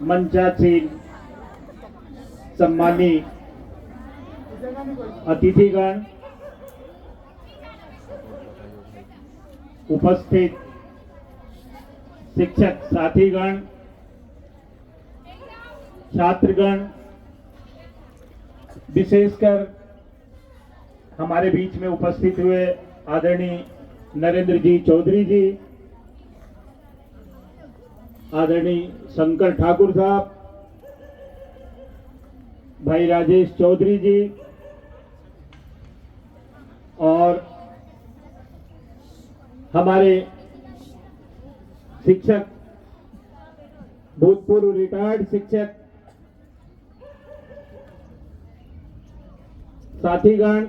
मंचासीन सम्मानी अतिथिगण, उपस्थित शिक्षक साथीगण, छात्रगण, विशेषकर हमारे बीच में उपस्थित हुए आदरणीय नरेंद्र जी चौधरी जी, आदरणीय शंकर ठाकुर साहब, भाई राजेश चौधरी जी और हमारे शिक्षक, भूतपूर्व रिटायर्ड शिक्षक साथीगण,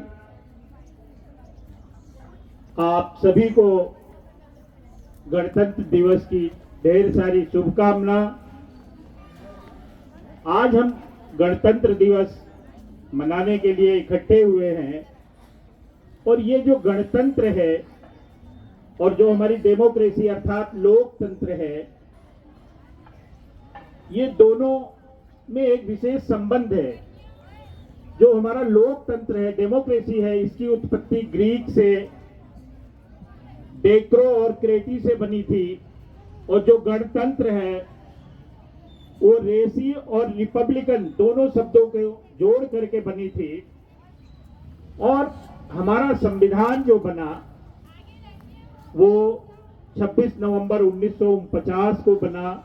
आप सभी को गणतंत्र दिवस की ढेर सारी शुभकामना। आज हम गणतंत्र दिवस मनाने के लिए इकट्ठे हुए हैं और ये जो गणतंत्र है और जो हमारी डेमोक्रेसी अर्थात लोकतंत्र है, ये दोनों में एक विशेष संबंध है। जो हमारा लोकतंत्र है, डेमोक्रेसी है, इसकी उत्पत्ति ग्रीक से डेक्रो और क्रेटी से बनी थी और जो गणतंत्र है वो रेसी और रिपब्लिकन दोनों शब्दों को जोड़ करके बनी थी। और हमारा संविधान जो बना वो 26 नवंबर 1949 को बना,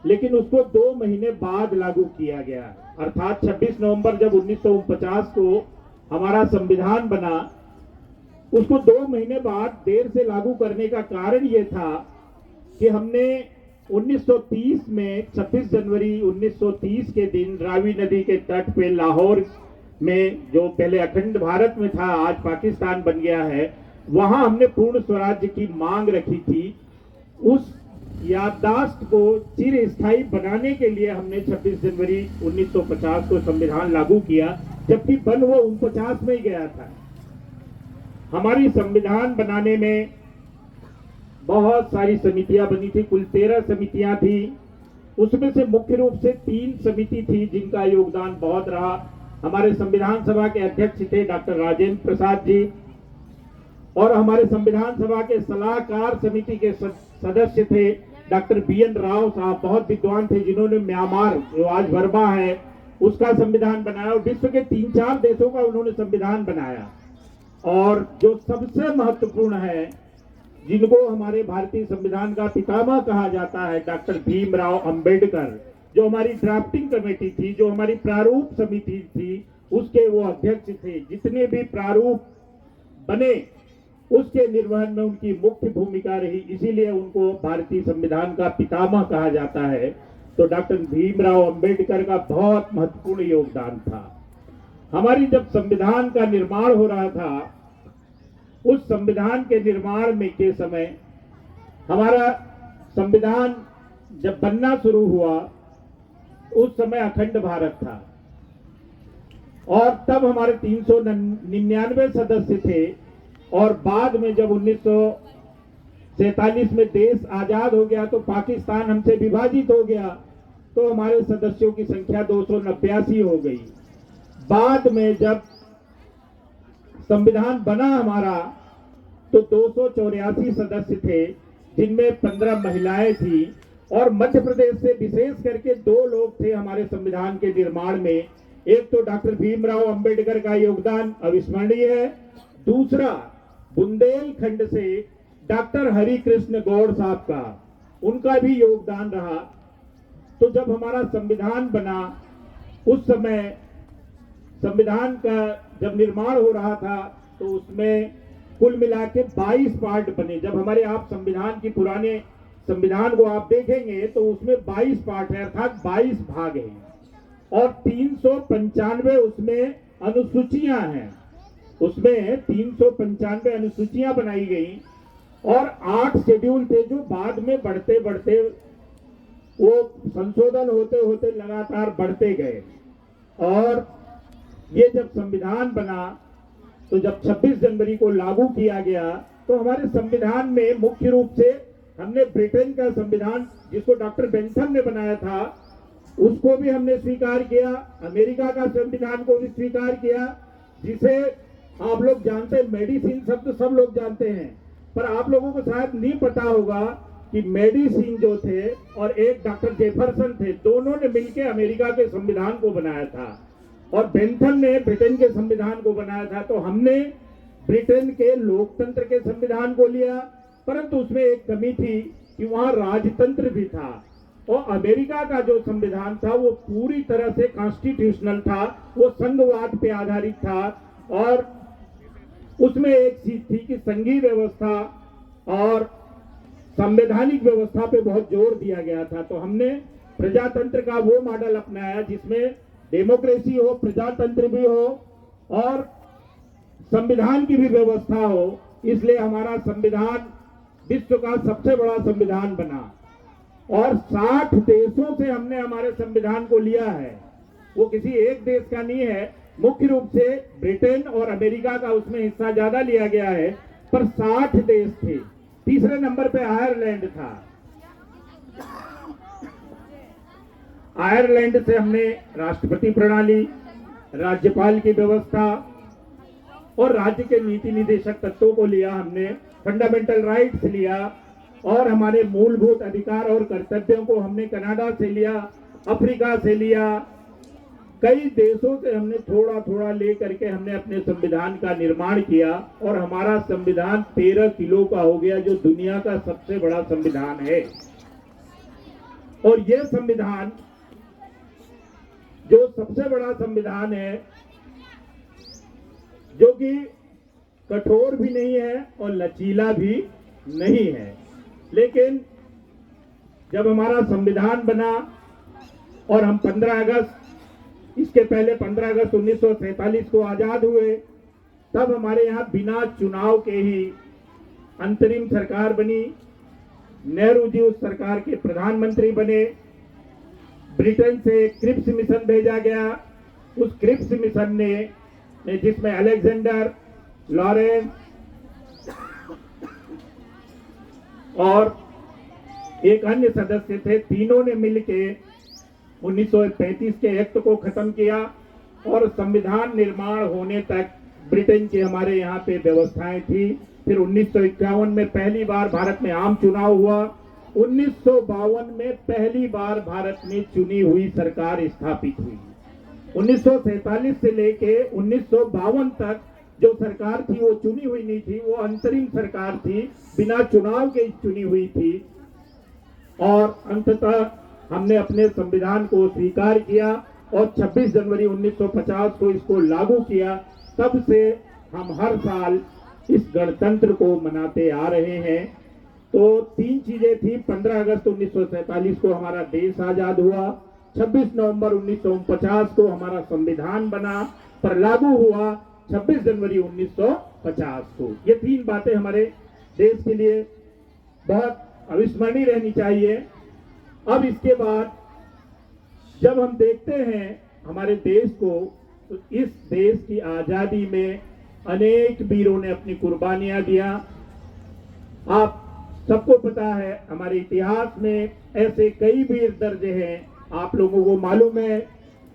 लेकिन उसको 2 महीने बाद लागू किया गया। अर्थात 26 नवंबर जब 1949 को हमारा संविधान बना, उसको 2 महीने बाद देर से लागू करने का कारण ये था कि हमने 1930 में 26 जनवरी 1930 के दिन रावी नदी के तट पे लाहौर में, जो पहले अखंड भारत में था आज पाकिस्तान बन गया है, वहां हमने पूर्ण स्वराज्य की मांग रखी थी। उस याददाश्त को चिर स्थायी बनाने के लिए हमने 26 जनवरी 1950 को संविधान लागू किया, जबकि बन वो 49 में ही गया था। हमारी संविधान बनाने में बहुत सारी समितियां बनी थी, कुल 13 समितियां थी। उसमें से मुख्य रूप से 3 समिति थी जिनका योगदान बहुत रहा। हमारे संविधान सभा के अध्यक्ष थे डॉक्टर राजेंद्र प्रसाद जी और हमारे संविधान सभा के सलाहकार समिति के सदस्य थे डॉक्टर BN राव साहब, बहुत विद्वान थे जिन्होंने म्यांमार, जो आज बर्मा है, उसका संविधान बनाया और विश्व के 3-4 देशों का उन्होंने संविधान बनाया। और जो सबसे महत्वपूर्ण है, जिनको हमारे भारतीय संविधान का पितामह कहा जाता है, डॉक्टर भीमराव अंबेडकर, जो हमारी ड्राफ्टिंग कमेटी थी, जो हमारी प्रारूप समिति थी, उसके वो अध्यक्ष थे। जितने भी प्रारूप बने उसके निर्वहन में उनकी मुख्य भूमिका रही, इसीलिए उनको भारतीय संविधान का पितामह कहा जाता है। तो डॉक्टर भीमराव अंबेडकर का बहुत महत्वपूर्ण योगदान था। हमारी जब संविधान का निर्माण हो रहा था, उस संविधान के निर्माण में के समय हमारा संविधान जब बनना शुरू हुआ, उस समय अखंड भारत था और तब हमारे 399 सदस्य थे। और बाद में जब 1947 में देश आजाद हो गया तो पाकिस्तान हमसे विभाजित हो गया, तो हमारे सदस्यों की संख्या 289 हो गई। बाद में जब संविधान बना हमारा तो 284 सदस्य थे, जिनमें 15 महिलाएं थी और मध्य प्रदेश से विशेष करके 2 लोग थे हमारे संविधान के निर्माण में। एक तो डॉक्टर भीमराव अंबेडकर का योगदान अविस्मरणीय है, दूसरा बुंदेलखंड से डॉक्टर हरि कृष्ण गौड़ साहब का, उनका भी योगदान रहा। तो जब हमारा संविधान बना, उस समय संविधान का जब निर्माण हो रहा था तो उसमें कुल मिला के 22 पार्ट बने। जब हमारे आप संविधान की पुराने संविधान को आप देखेंगे तो उसमें 22 पार्ट है, अर्थात 22 भाग हैं और 395 उसमें अनुसूचियां हैं। उसमें 395 अनुसूचियां बनाई गई और 8 शेड्यूल थे जो बाद में बढ़ते बढ़ते वो संशोधन होते होते लगातार बढ़ते गए। और ये जब संविधान बना तो जब 26 जनवरी को लागू किया गया तो हमारे संविधान में मुख्य रूप से हमने ब्रिटेन का संविधान, जिसको डॉक्टर बेंथम ने बनाया था, उसको भी हमने स्वीकार किया, अमेरिका का संविधान को भी स्वीकार किया, जिसे आप लोग जानते हैं, मेडिसिन शब्द सब लोग जानते हैं, पर आप लोगों को शायद नहीं पता होगा कि मेडिसिन जो थे और एक डॉक्टर जेफरसन थे, दोनों ने मिलकर अमेरिका के संविधान को बनाया था और बेंथम ने ब्रिटेन के संविधान को बनाया था। तो हमने ब्रिटेन के लोकतंत्र के संविधान को लिया, परंतु उसमें एक कमी थी कि वहां राजतंत्र भी था, और अमेरिका का जो संविधान था वो पूरी तरह से कॉन्स्टिट्यूशनल था, वो संघवाद पे आधारित था, और उसमें एक चीज थी कि संघीय व्यवस्था और संवैधानिक व्यवस्था पे बहुत जोर दिया गया था। तो हमने प्रजातंत्र का वो मॉडल अपनाया जिसमें डेमोक्रेसी हो, प्रजातंत्र भी हो और संविधान की भी व्यवस्था हो। इसलिए हमारा संविधान विश्व का सबसे बड़ा संविधान बना और 60 देशों से हमने हमारे संविधान को लिया है। वो किसी एक देश का नहीं है, मुख्य रूप से ब्रिटेन और अमेरिका का उसमें हिस्सा ज्यादा लिया गया है, पर 60 देश थे। तीसरे नंबर पे आयरलैंड था। आयरलैंड से हमने राष्ट्रपति प्रणाली, राज्यपाल की व्यवस्था और राज्य के नीति निदेशक तत्वों को लिया, हमने फंडामेंटल राइट्स लिया और हमारे मूलभूत अधिकार और कर्तव्यों को हमने कनाडा से लिया, अफ्रीका से लिया, कई देशों से हमने थोड़ा थोड़ा ले करके हमने अपने संविधान का निर्माण किया और हमारा संविधान 13 किलो का हो गया, जो दुनिया का सबसे बड़ा संविधान है। और यह संविधान जो सबसे बड़ा संविधान है, जो कि कठोर भी नहीं है और लचीला भी नहीं है, लेकिन जब हमारा संविधान बना और हम 15 अगस्त, इसके पहले 15 अगस्त 1947 को आजाद हुए, तब हमारे यहाँ बिना चुनाव के ही अंतरिम सरकार बनी। नेहरू जी उस सरकार के प्रधानमंत्री बने। ब्रिटेन से क्रिप्स मिशन भेजा गया। उस क्रिप्स मिशन ने जिसमें अलेक्जेंडर, लॉरेंस और एक अन्य सदस्य थे, तीनों ने मिलकर 1935 के एक्ट को खत्म किया और संविधान निर्माण होने तक ब्रिटेन की हमारे यहाँ पे व्यवस्थाएं थी। फिर 1951 में पहली बार भारत में आम चुनाव हुआ। 1952 में पहली बार भारत में चुनी हुई सरकार स्थापित हुई। 1947 से लेके 1952 तक जो सरकार थी वो चुनी हुई नहीं थी, वो अंतरिम सरकार थी, बिना चुनाव के चुनी हुई थी। और अंततः हमने अपने संविधान को स्वीकार किया और 26 जनवरी 1950 को इसको लागू किया। तब से हम हर साल इस गणतंत्र को मनाते आ रहे हैं। तो 3 चीजें थी। 15 अगस्त 1947 को हमारा देश आजाद हुआ, 26 नवंबर 1949 को हमारा संविधान बना पर लागू हुआ 26 जनवरी 1950 को। ये 3 बातें हमारे देश के लिए बहुत अविस्मरणीय रहनी चाहिए। अब इसके बाद जब हम देखते हैं हमारे देश को, तो इस देश की आजादी में अनेक वीरों ने अपनी कुर्बानियां दिया। आप सबको पता है हमारे इतिहास में ऐसे कई वीर दर्ज हैं, आप लोगों को मालूम है।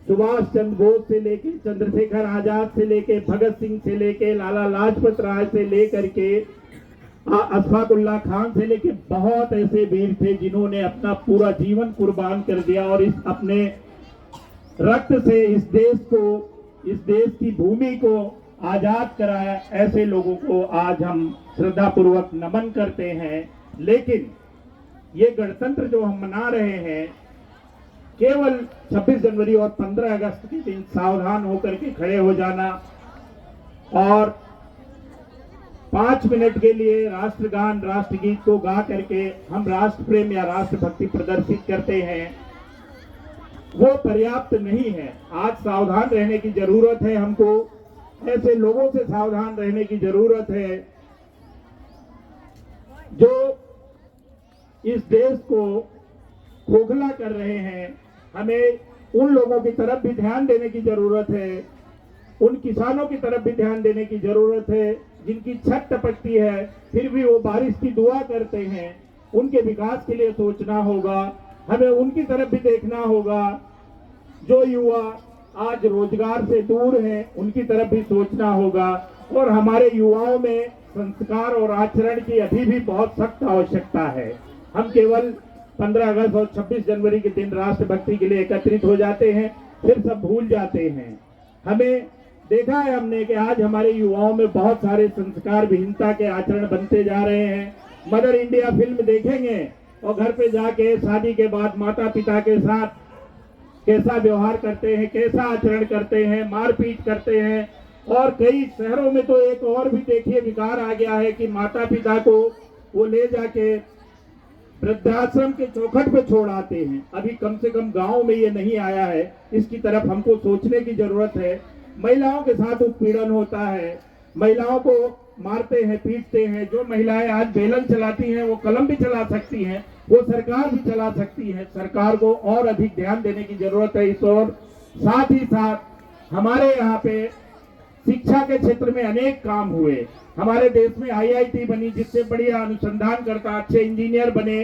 सुभाष चंद्र बोस से लेके, चंद्रशेखर आजाद से लेके, भगत सिंह से लेके, लाला लाजपत राय से लेकर के अशफाकुल्लाह खान से लेके बहुत ऐसे वीर थे जिन्होंने अपना पूरा जीवन कुर्बान कर दिया और इस अपने रक्त से इस देश को, इस देश की भूमि को आजाद कराया। ऐसे लोगों को आज हम श्रद्धापूर्वक नमन करते हैं। लेकिन ये गणतंत्र जो हम मना रहे हैं, केवल 26 जनवरी और 15 अगस्त के दिन सावधान होकर के खड़े हो जाना और 5 मिनट के लिए राष्ट्रगान, राष्ट्रगीत को गा करके हम राष्ट्र प्रेम या राष्ट्रभक्ति प्रदर्शित करते हैं, वो पर्याप्त नहीं है। आज सावधान रहने की जरूरत है। हमको ऐसे लोगों से सावधान रहने की जरूरत है जो इस देश को खोखला कर रहे हैं। हमें उन लोगों की तरफ भी ध्यान देने की जरूरत है, उन किसानों की तरफ भी ध्यान देने की जरूरत है जिनकी छत टपकती है फिर भी वो बारिश की दुआ करते हैं। उनके विकास के लिए सोचना होगा। हमें उनकी तरफ भी देखना होगा। जो युवा आज रोजगार से दूर हैं, उनकी तरफ भी सोचना होगा। और हमारे युवाओं में संस्कार और आचरण की अभी भी बहुत सख्त आवश्यकता है। हम केवल 15 अगस्त और 26 जनवरी के दिन राष्ट्रभक्ति के लिए एकत्रित हो जाते हैं, फिर सब भूल जाते हैं। हमें देखा है हमने कि आज हमारे युवाओं में बहुत सारे संस्कार विहीनता के आचरण बनते जा रहे हैं। मदर इंडिया फिल्म देखेंगे और घर पे जाके शादी के बाद माता पिता के साथ कैसा व्यवहार करते हैं, कैसा आचरण करते हैं, मारपीट करते हैं। और कई शहरों में तो एक और भी देखिए विकार आ गया है कि माता पिता को वो ले जाके वृद्धाश्रम के चौखट पे छोड़ आते हैं। अभी कम से कम गांव में ये नहीं आया है, इसकी तरफ हमको सोचने की जरूरत है। महिलाओं के साथ उत्पीड़न होता है, महिलाओं को मारते हैं, पीटते हैं। जो महिलाएं आज बेलन चलाती हैं वो कलम भी चला सकती हैं, वो सरकार भी चला सकती है। सरकार को और अधिक ध्यान देने की जरूरत है इस ओर। साथ ही साथ हमारे यहाँ पे शिक्षा के क्षेत्र में अनेक काम हुए। हमारे देश में IIT बनी, जिससे बढ़िया अनुसंधान करता अच्छे इंजीनियर बने,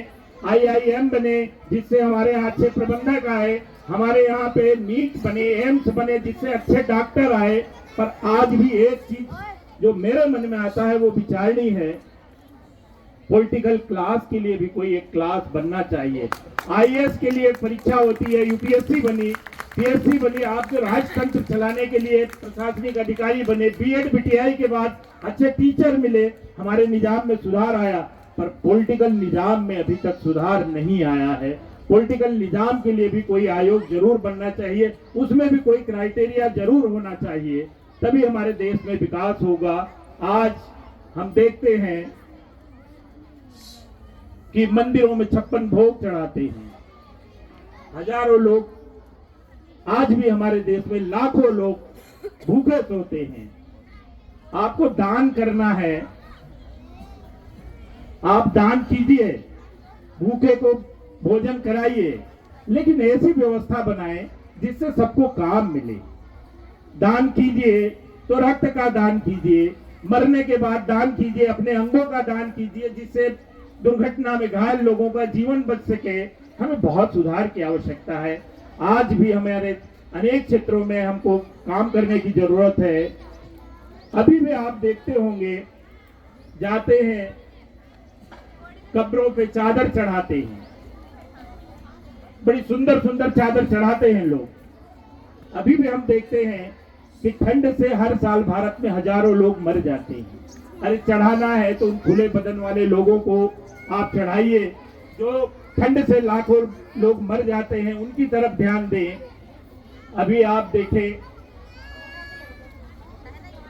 IIM बने, जिससे हमारे यहाँ अच्छे प्रबंधक आए। हमारे यहाँ पे नीट बने, एम्स बने, जिससे अच्छे डॉक्टर आए। पर आज भी एक चीज जो मेरे मन में आता है वो विचारणी है, पॉलिटिकल क्लास के लिए भी कोई एक क्लास बनना चाहिए। IAS के लिए परीक्षा होती है, UPSC बनी, PSC बनी। आप जो राजतंत्र चलाने के लिए प्रशासनिक अधिकारी बने, BEd BTI के बाद अच्छे टीचर मिले, हमारे निजाम में सुधार आया। पर पॉलिटिकल निजाम में अभी तक सुधार नहीं आया है। पॉलिटिकल निजाम के लिए भी कोई आयोग जरूर बनना चाहिए, उसमें भी कोई क्राइटेरिया जरूर होना चाहिए, तभी हमारे देश में विकास होगा। आज हम देखते हैं कि मंदिरों में 56 भोग चढ़ाते हैं, हजारों लोग, आज भी हमारे देश में लाखों लोग भूखे सोते हैं। आपको दान करना है, आप दान कीजिए, भूखे को भोजन कराइए, लेकिन ऐसी व्यवस्था बनाएं जिससे सबको काम मिले। दान कीजिए तो रक्त का दान कीजिए, मरने के बाद दान कीजिए, अपने अंगों का दान कीजिए, जिससे दुर्घटना में घायल लोगों का जीवन बच सके। हमें बहुत सुधार की आवश्यकता है। आज भी हमारे अनेक क्षेत्रों में हमको काम करने की जरूरत है। अभी भी आप देखते होंगे, जाते हैं कब्रों पे चादर चढ़ाते हैं, बड़ी सुंदर सुंदर चादर चढ़ाते हैं लोग। अभी भी हम देखते हैं कि ठंड से हर साल भारत में हजारों लोग मर जाते हैं। अरे चढ़ाना है तो उन खुले बदन वाले लोगों को आप चढ़ाइए। जो ठंड से लाखों लोग मर जाते हैं उनकी तरफ ध्यान दें। अभी आप देखें,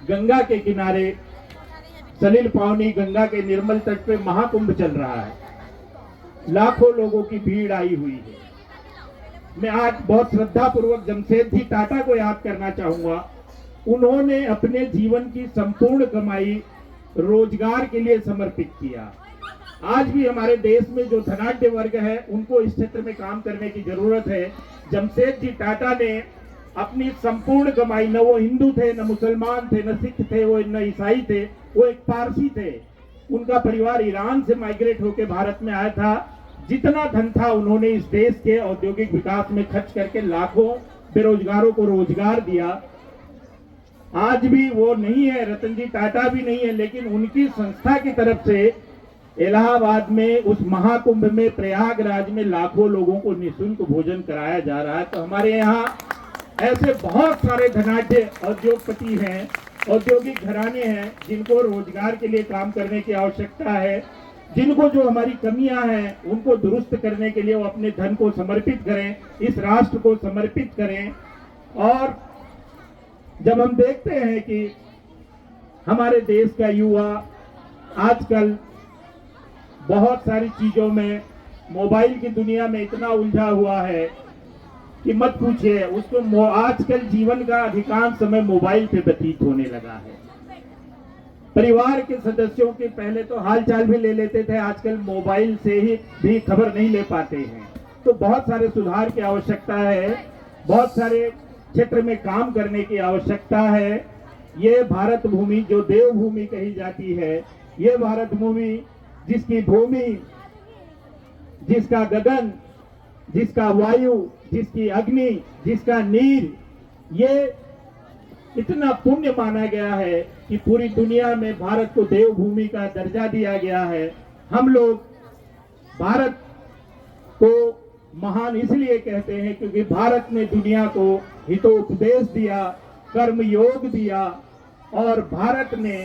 गंगा के किनारे सलिल पावनी गंगा के निर्मल तट पे महाकुंभ चल रहा है, लाखों लोगों की भीड़ आई हुई है। मैं आज बहुत श्रद्धा पूर्वक जमशेदजी टाटा को याद करना चाहूंगा। उन्होंने अपने जीवन की संपूर्ण कमाई रोजगार के लिए समर्पित किया। आज भी हमारे देश में जो धनाढ्य वर्ग है उनको इस क्षेत्र में काम करने की जरूरत है। जमशेदजी टाटा ने अपनी संपूर्ण कमाई, न वो हिंदू थे, न मुसलमान थे, न सिख थे, वो न ईसाई थे, वो एक पारसी थे। उनका परिवार ईरान से माइग्रेट होकर भारत में आया था। जितना धन था उन्होंने इस देश के औद्योगिक विकास में खर्च करके लाखों बेरोजगारों को रोजगार दिया। आज भी वो नहीं है, रतन जी टाटा भी नहीं है, लेकिन उनकी संस्था की तरफ से इलाहाबाद में उस महाकुंभ में, प्रयागराज में लाखों लोगों को निःशुल्क भोजन कराया जा रहा है। तो हमारे यहाँ ऐसे बहुत सारे धनाढ्य उद्योगपति हैं, औद्योगिक घराने हैं, जिनको रोजगार के लिए काम करने की आवश्यकता है। जिनको जो हमारी कमियां हैं उनको दुरुस्त करने के लिए वो अपने धन को समर्पित करें, इस राष्ट्र को समर्पित करें। और जब हम देखते हैं कि हमारे देश का युवा आजकल बहुत सारी चीजों में, मोबाइल की दुनिया में इतना उलझा हुआ है कि मत पूछिए। उसको आजकल जीवन का अधिकांश समय मोबाइल पे व्यतीत होने लगा है। परिवार के सदस्यों के पहले तो हालचाल भी ले लेते थे, आजकल मोबाइल से ही भी खबर नहीं ले पाते हैं। तो बहुत सारे सुधार की आवश्यकता है, बहुत सारे क्षेत्र में काम करने की आवश्यकता है। ये भारत भूमि जो देवभूमि कही जाती है, ये भारत भूमि जिसकी भूमि, जिसका गगन जिसका वायु, जिसकी अग्नि, जिसका नीर, ये इतना पुण्य माना गया है कि पूरी दुनिया में भारत को देवभूमि का दर्जा दिया गया है। हम लोग भारत को महान इसलिए कहते हैं क्योंकि भारत ने दुनिया को हितोपदेश दिया, कर्म योग दिया, और भारत ने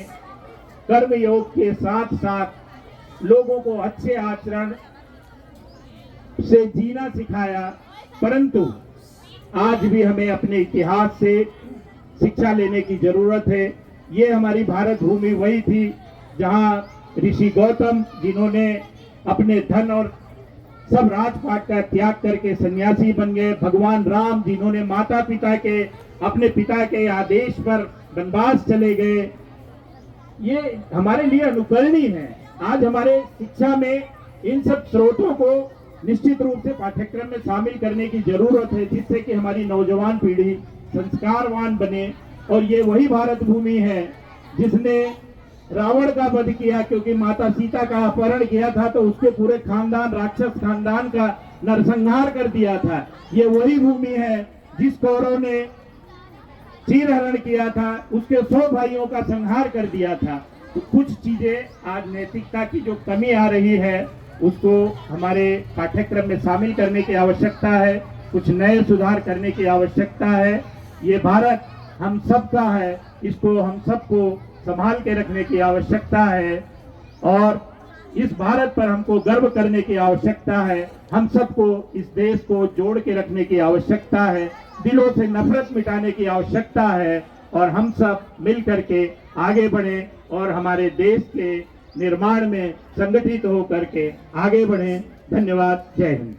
कर्म योग के साथ साथ लोगों को अच्छे आचरण से जीना सिखाया। परंतु आज भी हमें अपने इतिहास से शिक्षा लेने की जरूरत है। ये हमारी भारत भूमि वही थी जहां ऋषि गौतम, जिन्होंने अपने धन और सब राजपाट का त्याग करके सन्यासी बन गए, भगवान राम जिन्होंने माता पिता के, अपने पिता के आदेश पर वनवास चले गए, ये हमारे लिए अनुकरणीय है। आज हमारे शिक्षा में इन सब स्रोतों को निश्चित रूप से पाठ्यक्रम में शामिल करने की जरूरत है, जिससे कि हमारी नौजवान पीढ़ी संस्कारवान बने। और ये वही भारत भूमि है जिसने रावण का वध किया, क्योंकि माता सीता का अपहरण किया था तो उसके पूरे खानदान, राक्षस खानदान का नरसंहार कर दिया था। ये वही भूमि है जिस कौरव ने चीरहरण किया था, उसके 100 भाइयों का संहार कर दिया था। तो कुछ चीजें आज नैतिकता की जो कमी आ रही है उसको हमारे पाठ्यक्रम में शामिल करने की आवश्यकता है, कुछ नए सुधार करने की आवश्यकता है। ये भारत हम सबका है, इसको हम सबको संभाल के रखने की आवश्यकता है, और इस भारत पर हमको गर्व करने की आवश्यकता है। हम सबको इस देश को जोड़ के रखने की आवश्यकता है, दिलों से नफरत मिटाने की आवश्यकता है, और हम सब मिल करके आगे बढ़े और हमारे देश के निर्माण में संगठित होकर के आगे बढ़े। धन्यवाद। जय हिंद।